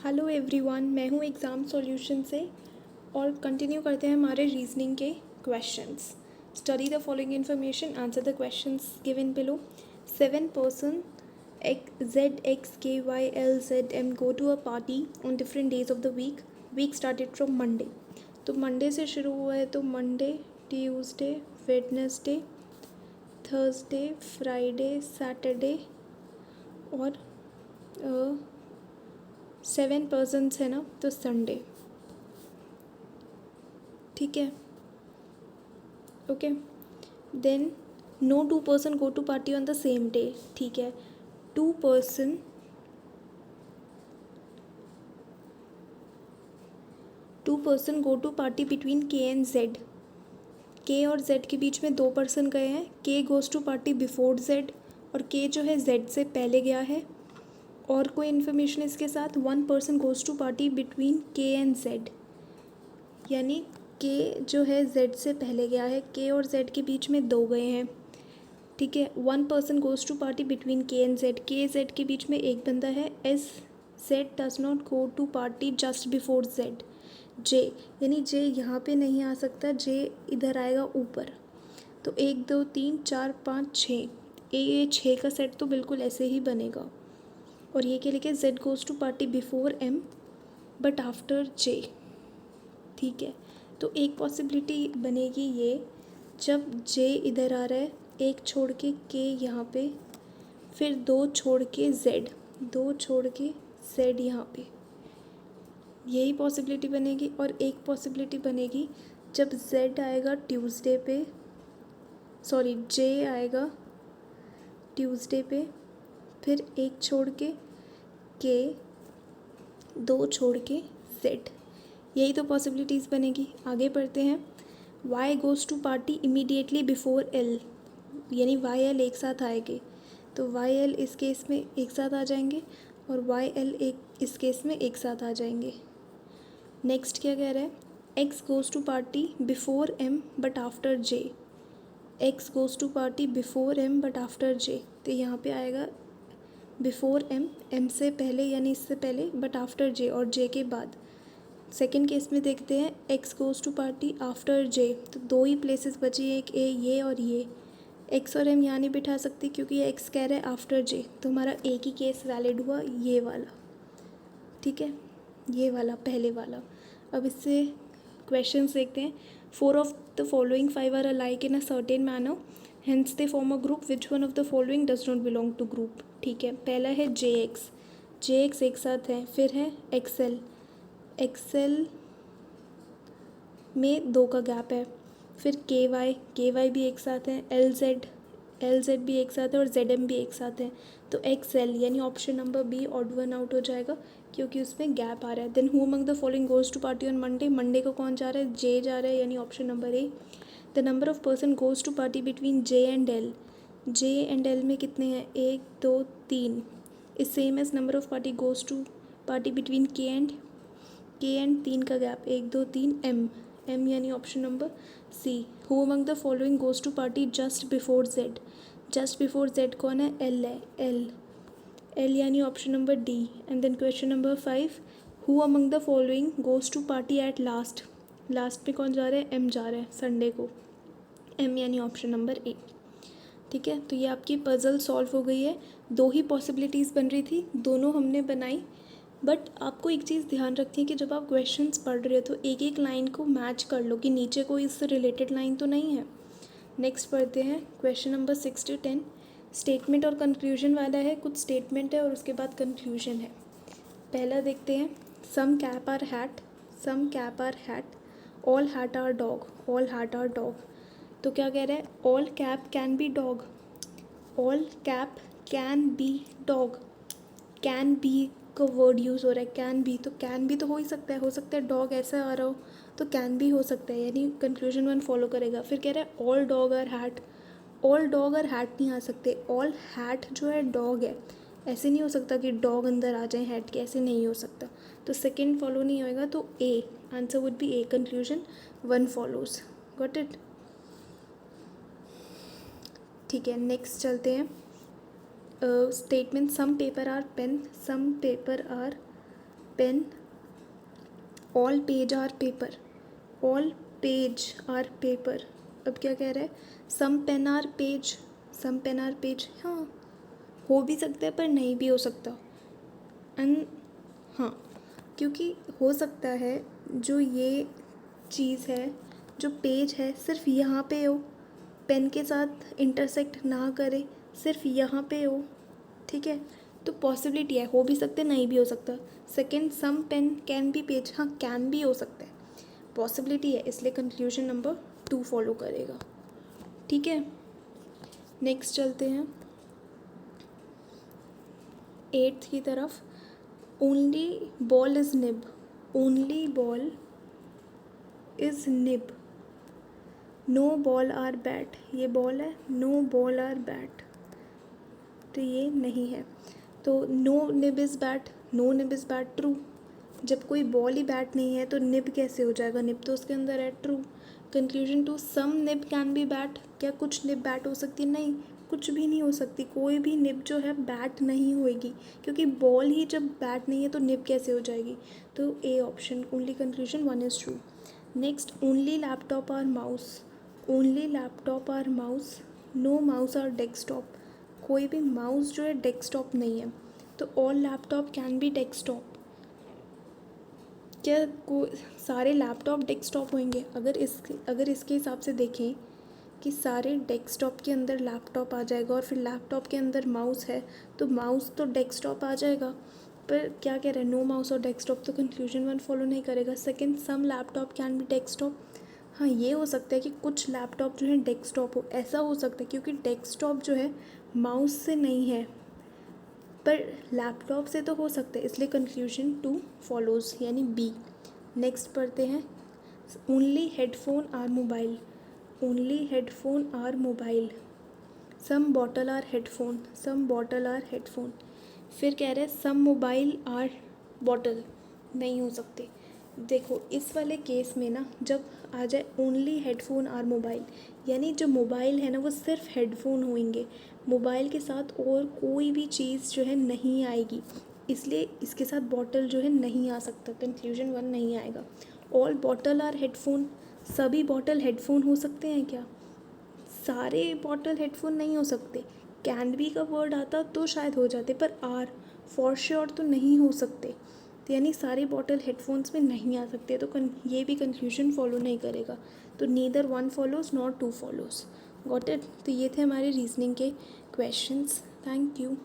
Hello everyone, मैं हूँ exam solution से और कंटिन्यू करते हैं हमारे रीजनिंग के questions. Study the following information, answer the questions given below. 7 person ZXKYLZM go to a party on different days of the week. Week started from Monday. तो Monday से शुरू हुआ है, तो Monday, Tuesday, Wednesday, Thursday, Friday, Saturday और 7 persons है ना, तो संडे। ठीक है, okay. Then no 2 person go to party on the same day. ठीक है, 2 person go to party between K and Z. K और जेड के बीच में 2 person गए हैं। K goes to party before Z और के जो है जेड से पहले गया है। और कोई इन्फॉर्मेशन इसके साथ, 1 person goes to party between K and Z, यानी के जो है जेड से पहले गया है। के और जेड के बीच में 2 गए हैं। ठीक है, 1 person goes to party between K and Z. K Z के बीच में एक बंदा है। S Z does not go to party just before Z. J, यानी जे यहाँ पे नहीं आ सकता, जे इधर आएगा ऊपर। तो 1 2 3 4 5 6, ये 6 का सेट तो बिल्कुल ऐसे ही बनेगा। और ये क्या लिखे, Z goes to party before M but after J. ठीक है, तो एक पॉसिबिलिटी बनेगी ये, जब जे इधर आ रहा है, एक छोड़ के यहाँ पे, फिर 2 छोड़ के जेड, 2 छोड़ के जेड यहाँ पे, यही पॉसिबिलिटी बनेगी। और एक पॉसिबिलिटी बनेगी जब जेड आएगा ट्यूसडे पे, सॉरी जे आएगा ट्यूसडे पे, फिर एक छोड़ के 2 छोड़ के जेड, यही तो पॉसिबिलिटीज़ बनेगी। आगे बढ़ते हैं। Y goes to party immediately before L, यानी वाई एल एक साथ आएंगे, तो वाई एल इस केस में एक साथ आ जाएंगे और वाई एल एक इस केस में एक साथ आ जाएंगे। नेक्स्ट क्या कह रहा है, X goes to party before M but after J. X goes to party before M but after J, तो यहाँ पे आएगा बिफोर एम, एम से पहले यानी इससे पहले, बट आफ्टर जे और जे के बाद। सेकेंड केस में देखते हैं, X goes to party after J, तो 2 ही प्लेसेस बची, एक ए ये और ये। एक्स और एम यहाँ नहीं बिठा सकती क्योंकि ये एक्स कह रहा है आफ्टर जे, तो हमारा एक ही केस वैलिड हुआ, ये वाला। ठीक है, ये वाला पहले वाला। अब इससे क्वेश्चंस देखते हैं। 4 of the following 5 are alike in a certain manner, hence they form a group. Which one of the following does not belong to group? ठीक है, पहला है जे एक्स एक साथ है। फिर है एक्सएल, एक्सएल में 2 का गैप है। फिर के वाई भी एक साथ है। एल जेड भी एक साथ है और जेड एम भी एक साथ है। तो एक्स एल यानी option number B odd one out हो जाएगा क्योंकि उसमें गैप आ रहा है। Then who among the following goes to party on Monday, Monday को कौन जा रहा है, जे जा रहा है, यानी option number A. The number of person goes to party between J and L, J and L में कितने हैं, 1 2 3, is same as number of party goes to party between K and 3 का गैप, 1 2 3 एम यानी option number C. Who among the following goes to party just before Z, just before Z कौन है, L है, L यानी option number D. And then question number 5, who among the following goes to party at last, last पे कौन जा रहा है, M जा रहा है संडे को, एम यानी ऑप्शन नंबर ए। ठीक है, तो ये आपकी पज़ल सॉल्व हो गई है। 2 ही पॉसिबिलिटीज़ बन रही थी, दोनों हमने बनाई। बट आपको एक चीज़ ध्यान रखनी है कि जब आप क्वेश्चंस पढ़ रहे हो तो एक एक लाइन को मैच कर लो कि नीचे कोई इससे रिलेटेड लाइन तो नहीं है। नेक्स्ट पढ़ते हैं क्वेश्चन नंबर 6 to 10। स्टेटमेंट और कंक्लूजन वाला है, कुछ स्टेटमेंट है और उसके बाद कंक्लूजन है। पहला देखते हैं, some cap are hat, some cap are hat, all hat are dog, all hat are dog. तो क्या कह रहा है, all cap can be dog, all cap can be dog, can be का वर्ड यूज़ हो रहा है, कैन बी, तो कैन बी तो हो ही सकता है डॉग ऐसा आ रहा हो तो कैन भी हो सकता है, यानी कंक्लूजन 1 फॉलो करेगा। फिर कह रहा है all dog are hat, all dog are hat नहीं आ सकते, ऑल हैट जो है डॉग है, ऐसे नहीं हो सकता कि डॉग अंदर आ जाए हैट के, ऐसे नहीं हो सकता। तो सेकेंड फॉलो नहीं होएगा, तो A answer would be A, conclusion 1 follows. Got it. ठीक है, नेक्स्ट चलते हैं। Statement, some paper are pen, some paper are pen, all page are paper, all page are paper. अब क्या कह रहा है, some pen are page, some pen are page. हाँ, हो भी सकता है पर नहीं भी हो सकता। एंड हाँ, क्योंकि हो सकता है जो ये चीज़ है, जो पेज है, सिर्फ यहाँ पे हो, पेन के साथ इंटरसेक्ट ना करे, सिर्फ यहाँ पे हो, ठीक है। तो पॉसिबिलिटी है, हो भी सकता है, नहीं भी हो सकता। Second, some pen can be page, हाँ कैन भी हो सकता है, पॉसिबिलिटी है, इसलिए कंक्लूजन नंबर 2 फॉलो करेगा, ठीक है। नेक्स्ट चलते हैं 8th की तरफ। Only ball is nib, only ball is nib, no ball are bat, ये बॉल है, नो बॉल आर बैट, तो ये नहीं है। तो no nib is bat, no nib is bat, true. जब कोई बॉल ही बैट नहीं है तो निब कैसे हो जाएगा, निब तो उसके अंदर है, true. Conclusion 2, some nib can be bat, क्या कुछ निब बैट हो सकती है, नहीं, कुछ भी नहीं हो सकती, कोई भी निब जो है बैट नहीं होएगी, क्योंकि बॉल ही जब बैट नहीं है तो निब कैसे हो जाएगी। तो A option, only conclusion 1 is true. Next, only laptop are mouse, only laptop are mouse, no mouse are desktop, कोई भी माउस जो है डेस्कटॉप नहीं है। तो all laptop can be desktop, क्या सारे लैपटॉप डेस्कटॉप होंगे। अगर इसके हिसाब से देखें कि सारे डेस्कटॉप के अंदर लैपटॉप आ जाएगा और फिर लैपटॉप के अंदर माउस है, तो माउस तो डेस्कटॉप आ जाएगा। पर क्या कह रहा है, नो माउस और डेस्कटॉप, तो कंक्लूजन 1 फॉलो नहीं करेगा। Second, some laptop can be desktop, हाँ ये हो सकता है कि कुछ लैपटॉप जो है डेस्कटॉप हो, ऐसा हो सकता है, क्योंकि डेस्कटॉप जो है माउस से नहीं है पर लैपटॉप से तो हो सकता है, इसलिए कंक्लूजन 2 फॉलोज़, यानी बी। नेक्स्ट पढ़ते हैं, only headphone are mobile, only headphone are mobile, some bottle are headphone, some bottle are headphone. फिर कह रहे हैं सम मोबाइल आर बॉटल, नहीं हो सकते। देखो इस वाले केस में ना, जब आ जाए ओनली हेडफोन आर मोबाइल, यानी जो मोबाइल है ना वो सिर्फ हेडफोन होंगे, मोबाइल के साथ और कोई भी चीज़ जो है नहीं आएगी, इसलिए इसके साथ बॉटल जो है नहीं आ सकता, कंक्लूजन 1 नहीं आएगा। ऑल बॉटल आर हेडफोन, सभी बॉटल हेडफोन हो सकते हैं क्या, सारे बॉटल हेडफोन नहीं हो सकते। कैन बी का वर्ड आता तो शायद हो जाते, पर आर फॉर श्योर तो नहीं हो सकते, तो यानी सारे बॉटल हेडफोन्स में नहीं आ सकते, तो ये भी कंक्लूजन फॉलो नहीं करेगा। तो neither 1 follows nor 2 follows, got it. तो ये थे हमारे रीजनिंग के क्वेश्चंस। Thank you.